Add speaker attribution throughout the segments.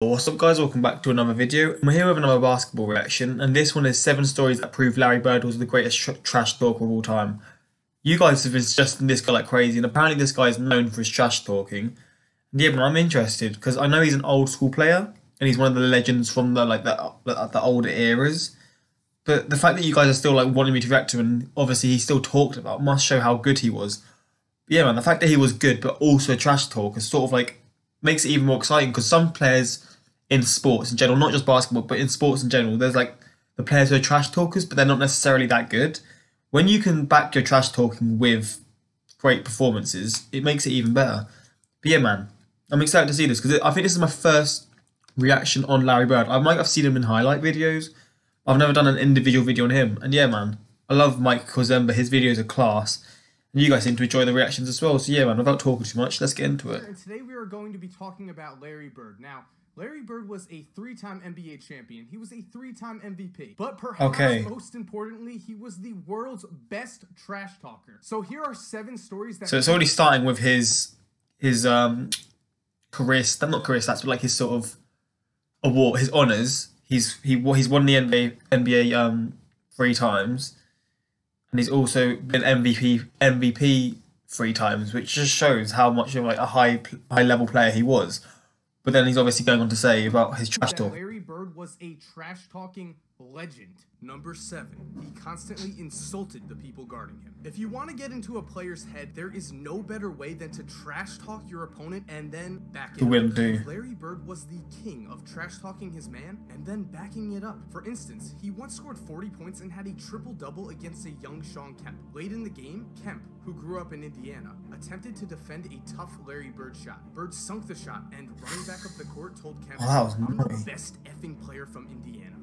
Speaker 1: What's up guys, welcome back to another video. I'm here with another basketball reaction, and this one is 7 stories that prove Larry Bird was the greatest trash talker of all time. You guys have been suggesting this guy like crazy, and apparently this guy is known for his trash talking. And yeah, but I'm interested, because I know he's an old school player, and he's one of the legends from the older eras. But the fact that you guys are still like wanting me to react to him, and obviously he's still talked about, must show how good he was. But yeah man, the fact that he was good but also a trash talker sort of like makes it even more exciting, because some players in sports in general, not just basketball, but in sports in general, there's like the players who are trash talkers, but they're not necessarily that good. When you can back your trash talking with great performances, it makes it even better. But yeah, man, I'm excited to see this because I think this is my first reaction on Larry Bird. I might have seen him in highlight videos. I've never done an individual video on him. And yeah, man, I love Mike Kozemba. His videos are class. And you guys seem to enjoy the reactions as well. So yeah, man, without talking too much, let's get into it.
Speaker 2: And today we are going to be talking about Larry Bird. Now, Larry Bird was a 3-time NBA champion. He was a 3-time MVP. But perhaps most importantly, he was the world's best trash talker. So here are 7 stories that...
Speaker 1: So it's already starting with his career, not career stats, but like his sort of award, his honours. He's won the NBA 3 times. And he's also been MVP 3 times, which just shows how much of like a high level player he was. But then he's obviously going on to say about his trash talk.
Speaker 2: Larry Bird was a trash talking legend. Number 7, he constantly insulted the people guarding him. If you want to get into a player's head, there is no better way than to trash talk your opponent and then back it up. Larry Bird was the king of trash talking his man and then backing it up. For instance, he once scored 40 points and had a triple-double against a young Shawn Kemp. Late in the game, Kemp, who grew up in Indiana, attempted to defend a tough Larry Bird shot. Bird sunk the shot and running back up the court told Kemp, "I'm the best effing player from Indiana."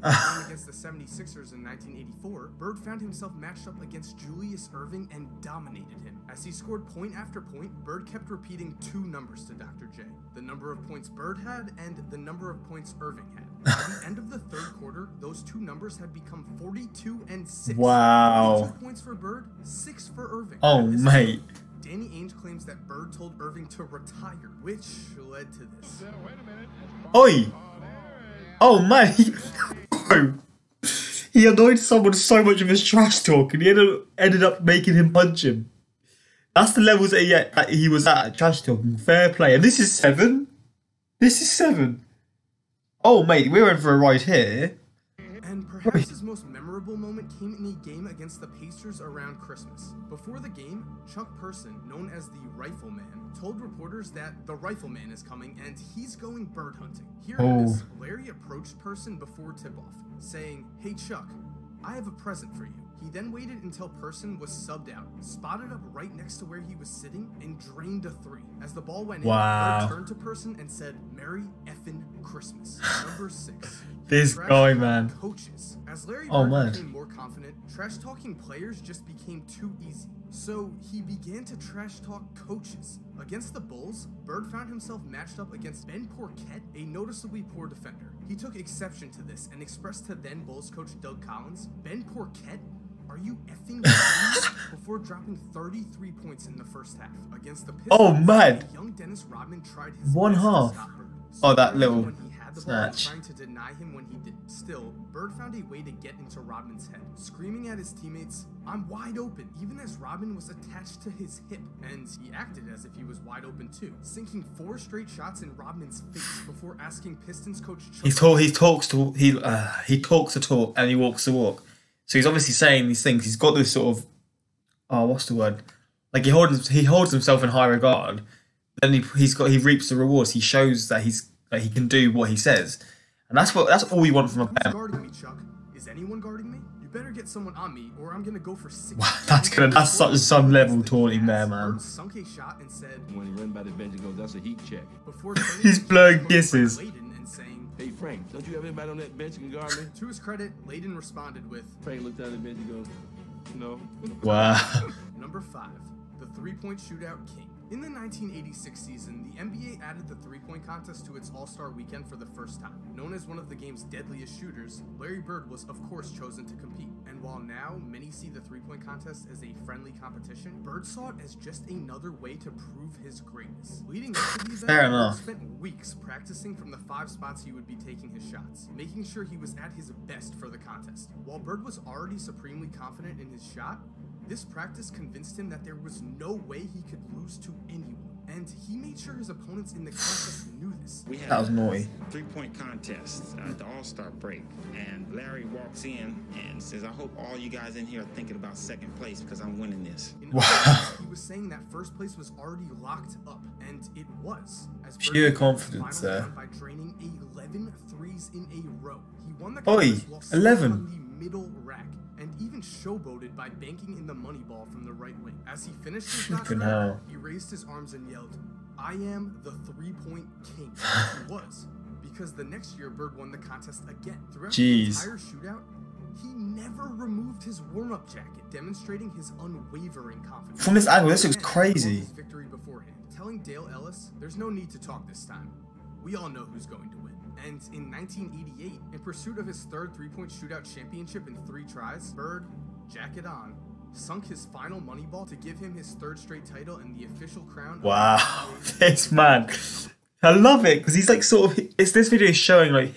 Speaker 2: Against the 76ers in 1984, Bird found himself matched up against Julius Erving and dominated him. As he scored point after point, Bird kept repeating 2 numbers to Dr. J. The number of points Bird had and the number of points Erving had. At the end of the 3rd quarter, those 2 numbers had become 42 and 6.
Speaker 1: Wow.
Speaker 2: 2 points for Bird, 6 for Erving.
Speaker 1: Oh, mate.
Speaker 2: Danny Ainge claims that Bird told Erving to retire, which led to this.
Speaker 3: Wait a minute.
Speaker 1: Oi! Oh, man. He annoyed someone so much with his trash talk, and he ended up making him punch him. That's the levels that he was at trash talking. Fair play. And this is 7? This is 7. Oh, mate, we're in for a ride here.
Speaker 2: And perhaps his most memorable moment came in a game against the Pacers around Christmas. Before the game, Chuck Person, known as the Rifleman, told reporters that the Rifleman is coming and he's going bird hunting. Hearing this, Larry approached Person before tip-off, saying, "Hey Chuck, I have a present for you." He then waited until Person was subbed out, spotted up right next to where he was sitting, and drained a 3. As the ball went in, Bird turned to Person and said, "Merry effing Christmas." Number 6.
Speaker 1: This guy, man.
Speaker 2: Coaches. As Larry Bird became more confident, trash-talking players just became too easy. So he began to trash-talk coaches. Against the Bulls, Bird found himself matched up against Ben Porquette, a noticeably poor defender. He took exception to this and expressed to then Bulls coach Doug Collins, "Ben Porquette? Are you effing kidding me?" Before dropping 33 points in the first half. Against the Pistons, young Dennis Rodman tried his best to stop Bird.
Speaker 1: Oh, that little
Speaker 2: snatch. Trying to deny him when he didn't. Still, Bird found a way to get into Rodman's head, screaming at his teammates, "I'm wide open," even as Rodman was attached to his hip, and he acted as if he was wide open too, sinking 4 straight shots in Rodman's face before asking Pistons coach Chuck.
Speaker 1: He talks the talk and he walks the walk. So he's obviously saying these things. He's got this sort of, what's the word? Like he holds himself in high regard. Then he reaps the rewards. He shows that he can do what he says, and that's all we want from a player.
Speaker 2: Who's guarding me, Chuck? Is anyone guarding me? You better get someone on me, or I'm gonna go for 6.
Speaker 1: Wow, that's such some level taunting there, man.
Speaker 2: Bird sunk a shot and said,
Speaker 3: "When he ran by the bench, he goes, 'That's a heat check.'"
Speaker 2: Before
Speaker 1: he's blowing kisses.
Speaker 2: And saying,
Speaker 3: "Hey Frank, don't you have anybody on that bench who can guard me?"
Speaker 2: To his credit, Layden responded with,
Speaker 3: Frank looked down at the bench and goes, "No."
Speaker 1: Wow.
Speaker 2: Number 5, the 3-point shootout king. In the 1986 season, the NBA added the three-point contest to its All-Star Weekend for the first time. Known as one of the game's deadliest shooters, Larry Bird was of course chosen to compete. And while now many see the three-point contest as a friendly competition, Bird saw it as just another way to prove his greatness. Leading up to the event, Bird spent weeks practicing from the 5 spots he would be taking his shots, making sure he was at his best for the contest. While Bird was already supremely confident in his shot, this practice convinced him that there was no way he could lose to anyone, and he made sure his opponents in the contest knew this.
Speaker 4: We had
Speaker 1: that was naughty.
Speaker 4: Three-point contest at the All-Star break, and Larry walks in and says, "I hope all you guys in here are thinking about second place because I'm winning this."
Speaker 2: Wow. He was saying that first place was already locked up, and it was. As
Speaker 1: pure confidence there.
Speaker 2: By draining 11 threes in a row, he won the
Speaker 1: Oi,
Speaker 2: while
Speaker 1: 11
Speaker 2: on the middle rack, and even showboated by banking in the money ball from the right wing. As he finished his last round, he raised his arms and yelled, "I am the three-point king." He was, because the next year Bird won the contest again. Throughout the entire shootout, he never removed his warm-up jacket, demonstrating his unwavering confidence.
Speaker 1: From this angle, this looks crazy.
Speaker 2: His victory beforehand, telling Dale Ellis, "There's no need to talk this time. We all know who's going to win." And in 1988, in pursuit of his third three-point shootout championship in 3 tries, Bird, jacket on, sunk his final money ball to give him his 3rd straight title and the official crown.
Speaker 1: Wow, this man, I love it because he's like sort of. This video is showing like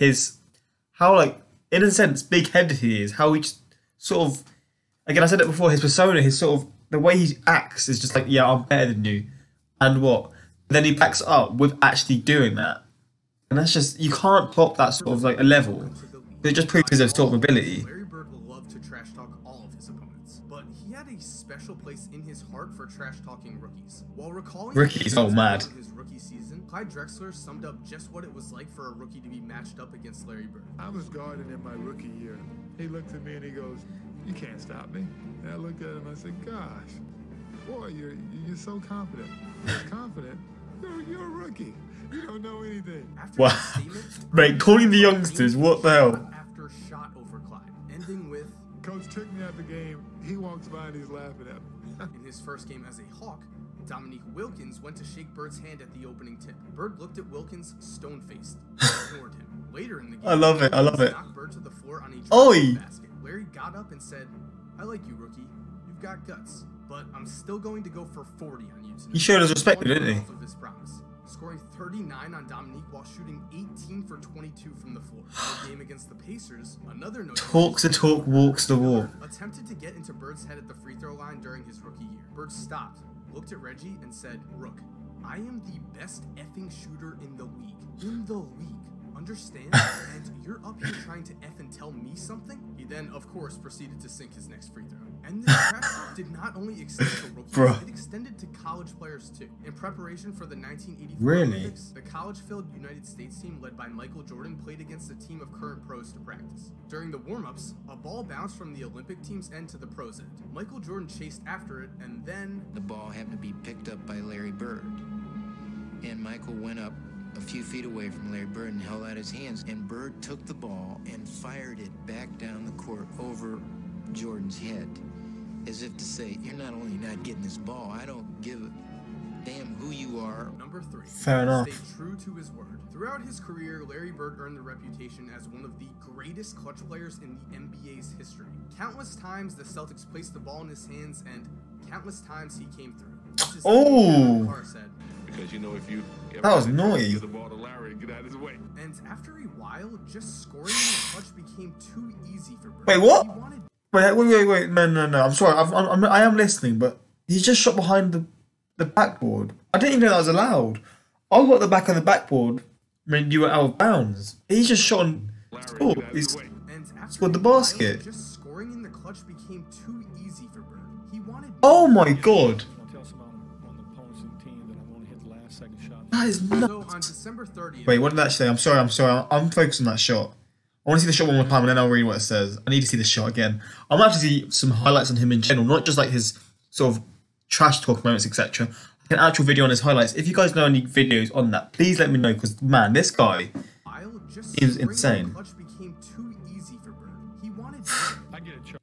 Speaker 1: how like in a sense big-headed he is. How he just sort of, again I said it before, his persona, his sort of the way he acts is just like, yeah, I'm better than you, and what? Then he backs up with actually doing that. And that's just, you can't pop that sort of like a level. It just proves his sort of ability.
Speaker 2: Larry Bird loved to trash talk all of his opponents, but he had a special place in his heart for trash talking rookies. While recalling
Speaker 1: rookies, oh mad.
Speaker 2: His rookie season, Clyde Drexler summed up just what it was like for a rookie to be matched up against Larry Bird.
Speaker 5: I was guarding in my rookie year. He looked at me and he goes, "You can't stop me." And I looked at him and I said, "Gosh, boy, you're so confident. You're confident. You're a rookie. You don't know anything."
Speaker 1: Wow. Mate, calling the youngsters, what the hell?
Speaker 2: After shot over Clyde, ending with,
Speaker 5: "Coach took me out the game. He walks by and he's laughing at me."
Speaker 2: In his first game as a Hawk, Dominique Wilkins went to shake Bird's hand at the opening tip. Bird looked at Wilkins stone-faced and ignored him. Later in the game,
Speaker 1: I love it.
Speaker 2: knocked Bird to the floor on a basket. Larry got up and said, "I like you, rookie. You've got guts, but I'm still going to go for 40 on you tonight."
Speaker 1: He showed us respect, didn't he?
Speaker 2: Of his promise, scoring 39 on Dominique while shooting 18 for 22 from the floor. In the game against the Pacers, another note.
Speaker 1: Talks the talk, walks the walk.
Speaker 2: Attempted to get into Bird's head at the free throw line during his rookie year. Bird stopped, looked at Reggie, and said, "Rook, I am the best effing shooter in the league. In the league. Understand? And you're up here trying to effing tell me something?" He then, of course, proceeded to sink his next free throw. And this trash talk did not only extend to rookies, it extended to college players too. In preparation for the 1984 Olympics, the college-filled United States team led by Michael Jordan played against a team of current pros to practice. During the warm-ups, a ball bounced from the Olympic team's end to the pros end. Michael Jordan chased after it, and then
Speaker 6: the ball happened to be picked up by Larry Bird. And Michael went up a few feet away from Larry Bird and held out his hands, and Bird took the ball and fired it back down the court over Jordan's head, as if to say, "You're not only not getting this ball, I don't give a damn who you are."
Speaker 2: Number 3.
Speaker 1: Fair enough.
Speaker 2: Stayed true to his word. Throughout his career, Larry Bird earned the reputation as one of the greatest clutch players in the NBA's history. Countless times the Celtics placed the ball in his hands, and countless times he came through.
Speaker 1: Oh!
Speaker 2: Said,
Speaker 3: because you know if you
Speaker 1: that was naughty.
Speaker 3: Give the ball to Larry and get out of his way.
Speaker 2: And after a while, just scoring in the clutch became too easy for Bird.
Speaker 1: Wait, what? Wait. No. I'm sorry. I am listening, but he just shot behind the backboard. I didn't even know that was allowed. I got the back of the backboard when you were out of bounds. He just shot and scored. He scored the basket.
Speaker 2: Just scoring in the clutch became too easy for Bird. He wanted.
Speaker 1: Oh my god. That is nuts.
Speaker 2: So on December 30th.
Speaker 1: Wait, what did that say? I'm sorry. I'm focused on that shot. I want to see the shot one more time and then I'll read what it says. I need to see the shot again. I'm going to see some highlights on him in general, not just like his sort of trash talk moments, etc. An actual video on his highlights. If you guys know any videos on that, please let me know, because man, this guy is insane.
Speaker 2: Became too easy for Bird. He wanted.
Speaker 7: I get a charge.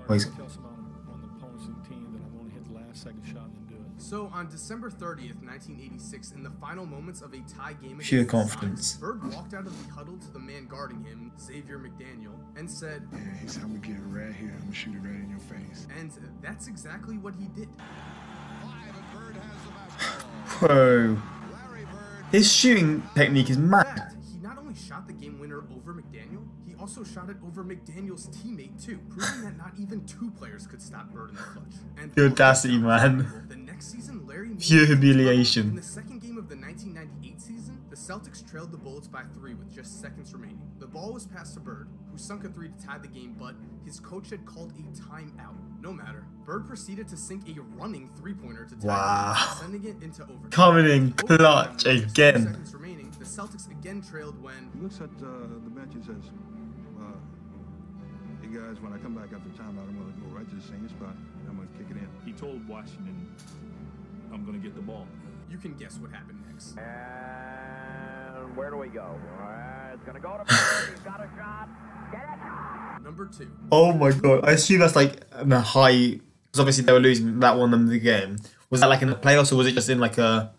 Speaker 1: Oh, he's...
Speaker 7: Tell someone on the opposing team that I'm going to hit the last second shot and do it.
Speaker 2: So on December 30th, 1986, in the final moments of a tie game
Speaker 1: Sheer
Speaker 2: against the
Speaker 1: confidence.
Speaker 2: Suns, Bird walked out of the huddle to the man guarding him, Xavier McDaniel, and said,
Speaker 5: Yeah, he said, I'm gonna get it right here. I'm gonna shoot it right in your face.
Speaker 2: and that's exactly what he did.
Speaker 1: Whoa. His shooting technique is
Speaker 2: In
Speaker 1: mad.
Speaker 2: fact, he not only shot the game winner over McDaniel, he also shot it over McDaniel's teammate too, proving that not even two players could stop Bird in the clutch. And
Speaker 1: The audacity, man.
Speaker 2: the next season, Larry made
Speaker 1: Pure
Speaker 2: it to the
Speaker 1: humiliation.
Speaker 2: final. In the second game of the 1998 season, the Celtics trailed the Bullets by 3 with just seconds remaining. The ball was passed to Bird, who sunk a 3 to tie the game, but his coach had called a timeout. No matter. Bird proceeded to sink a running 3-pointer to tie
Speaker 1: Wow.
Speaker 2: the game, sending it into overtime.
Speaker 1: Coming in
Speaker 2: Overtime,
Speaker 1: clutch
Speaker 2: with just 2
Speaker 1: again.
Speaker 2: seconds remaining, the Celtics again trailed when
Speaker 7: He looks at the bench and says, hey guys, when I come back after timeout, I'm going to go right to the same spot. And I'm going to kick it in.
Speaker 8: He told Washington, I'm going to get the ball.
Speaker 2: you can guess what happened next.
Speaker 9: And where do we go? It's gonna go to Bird. He's got a shot. Get it!
Speaker 2: Number 2.
Speaker 1: Oh my god. I assume that's like in a high, because obviously they were losing that one in the game. Was that like in the playoffs, or was it just in like a,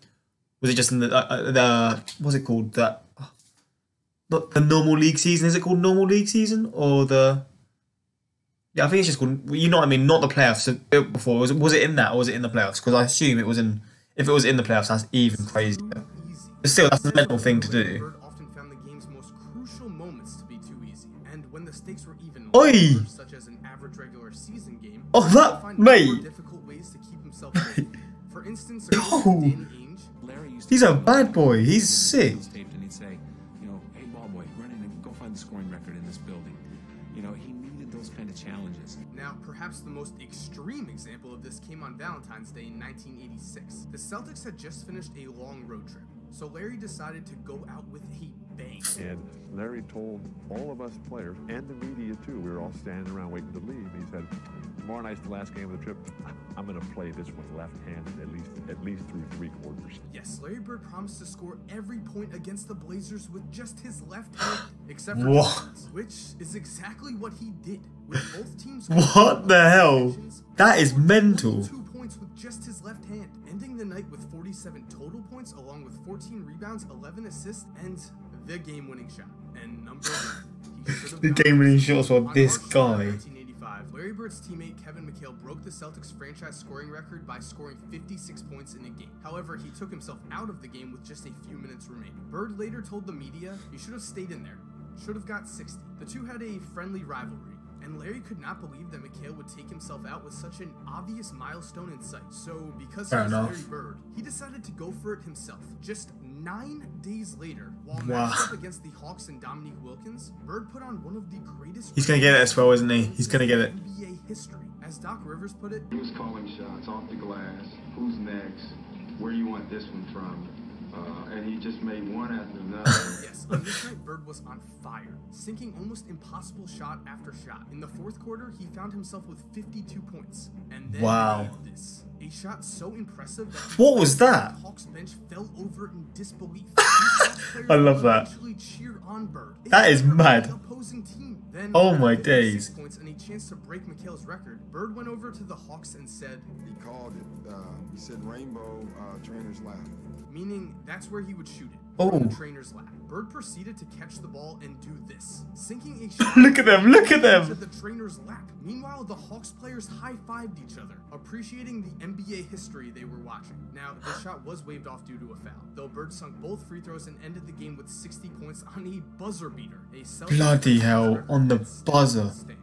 Speaker 1: was it just in the what's it called, that, not the normal league season? Is it called normal league season, or the, yeah, I think it's just called, you know what I mean, not the playoffs. So before, was it in that, or was it in the playoffs? Because I assume it was in, if it was in the playoffs, that's even crazier.
Speaker 2: Easy.
Speaker 1: But still, that's a mental thing to do.
Speaker 2: Bird often found the game's most crucial moments to be too easy, and when the stakes were even
Speaker 1: Oi!
Speaker 2: lower, such as an average regular season game,
Speaker 1: Oh,
Speaker 2: he'd
Speaker 1: that-
Speaker 2: find
Speaker 1: mate.
Speaker 2: more difficult ways to keep himself moving. For instance,
Speaker 1: Yo.
Speaker 2: according to Danny Ainge,
Speaker 10: Larry used to
Speaker 1: He's a
Speaker 10: say,
Speaker 1: bad boy. He's sick.
Speaker 10: taped, and he'd say, you know, hey, ball boy, run in and go find the scoring record in this building. You know, he needed those kind of challenges.
Speaker 2: now perhaps the most extreme example of this came on Valentine's Day in 1986. The Celtics had just finished a long road trip, so Larry decided to go out with a bang.
Speaker 11: And Larry told all of us players and the media too, we were all standing around waiting to leave. He said, tomorrow night's the last game of the trip. I'm going to play this one left-handed at least through 3 quarters.
Speaker 2: Yes, Larry Bird promised to score every point against the Blazers with just his left hand, except for
Speaker 1: What?
Speaker 2: defense, which is exactly what he did. With both teams
Speaker 1: What the hell? That is mental.
Speaker 2: 2 points with just his left hand, ending the night with 47 total points, along with 14 rebounds, 11 assists, and the game-winning shot. And number 1, he should have
Speaker 1: The
Speaker 2: gone
Speaker 1: game-winning
Speaker 2: first.
Speaker 1: shots were
Speaker 2: On
Speaker 1: this
Speaker 2: March 3rd,
Speaker 1: guy.
Speaker 2: 1985, Larry Bird's teammate Kevin McHale broke the Celtics franchise scoring record by scoring 56 points in a game. However, he took himself out of the game with just a few minutes remaining. Bird later told the media, "You should have stayed in there. Should have got 60." The two had a friendly rivalry, and Larry could not believe that McHale would take himself out with such an obvious milestone in sight. So, because
Speaker 1: Fair
Speaker 2: he was
Speaker 1: enough.
Speaker 2: Larry Bird, he decided to go for it himself. Just 9 days later, while
Speaker 1: Wow.
Speaker 2: matched up against the Hawks and Dominique Wilkins, Bird put on one of the greatest...
Speaker 1: He's gonna get it as well, isn't he? He's gonna get it.
Speaker 2: NBA history. As Doc Rivers put it,
Speaker 12: He was calling shots off the glass. Who's next? Where you want this one from? And he just made one after another.
Speaker 2: yes, on this night, Bird was on fire, sinking almost impossible shot after shot. In the fourth quarter, he found himself with 52 points. And then
Speaker 1: Wow.
Speaker 2: made this. A shot so impressive that
Speaker 1: What was that?
Speaker 2: the Hawks bench fell over in disbelief. These Hawks players
Speaker 1: I love that.
Speaker 2: actually cheered on Bird. It
Speaker 1: That is
Speaker 2: cheered on
Speaker 1: mad.
Speaker 2: the opposing team. Then,
Speaker 1: Oh my
Speaker 2: with 56
Speaker 1: days.
Speaker 2: points and a chance to break McHale's record, Bird went over to the Hawks and said,
Speaker 5: He called it, he said rainbow trainer's lap.
Speaker 2: meaning that's where he would shoot it.
Speaker 1: Oh.
Speaker 2: From the trainer's lap. Bird proceeded to catch the ball and do this, sinking a shot.
Speaker 1: Look at them, look at them.
Speaker 2: To the trainer's lap. Meanwhile, the Hawks players high-fived each other, appreciating the NBA history they were watching. Now, the shot was waved off due to a foul, though Bird sunk both free throws and ended the game with 60 points on a buzzer beater. A Celtics
Speaker 1: Bloody hell,
Speaker 2: record
Speaker 1: on the
Speaker 2: that still
Speaker 1: buzzer.
Speaker 2: stands.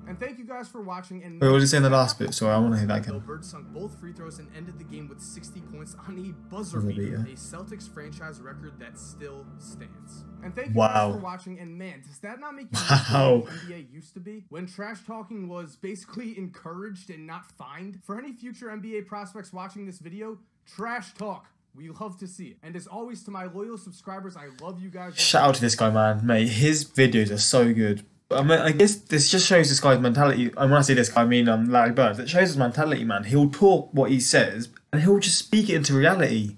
Speaker 2: And thank you guys for watching. And
Speaker 1: Wait, what did you say in the last bit? Sorry, I want to hear that
Speaker 2: Though
Speaker 1: again.
Speaker 2: Bird sunk both free throws and ended the game with 60 points on a buzzer
Speaker 1: Buzzer
Speaker 2: beater,
Speaker 1: beater.
Speaker 2: a Celtics franchise record that still stands. And thank you
Speaker 1: Wow.
Speaker 2: guys for watching. And man, does that not make you
Speaker 1: Wow.
Speaker 2: wish the NBA used to be? When trash talking was basically encouraged and not fined? For any future NBA prospects watching this video, trash talk. We love to see it. And as always, to my loyal subscribers, I love you guys.
Speaker 1: Shout out to this guy, man. Mate, his videos are so good. I mean, I guess this just shows this guy's mentality. And when I say this guy, I mean Larry Bird. It shows his mentality, man. He'll talk what he says, and he'll just speak it into reality.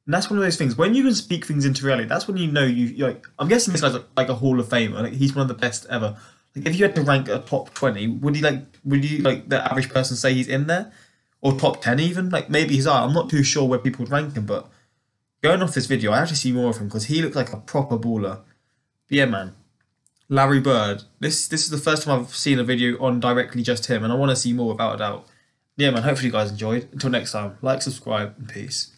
Speaker 1: And that's one of those things. When you can speak things into reality, that's when you know you're like. I'm guessing this guy's like a Hall of Famer. Like, he's one of the best ever. Like, if you had to rank a top 20, would you like the average person say he's in there, or top 10 even. Like maybe he's higher. I'm not too sure where people would rank him, but going off this video, I actually see more of him because he looks like a proper baller. But yeah, man. Larry Bird. This is the first time I've seen a video on directly just him, and I want to see more without a doubt. Yeah, man. Hopefully you guys enjoyed. Until next time, like, subscribe, and peace.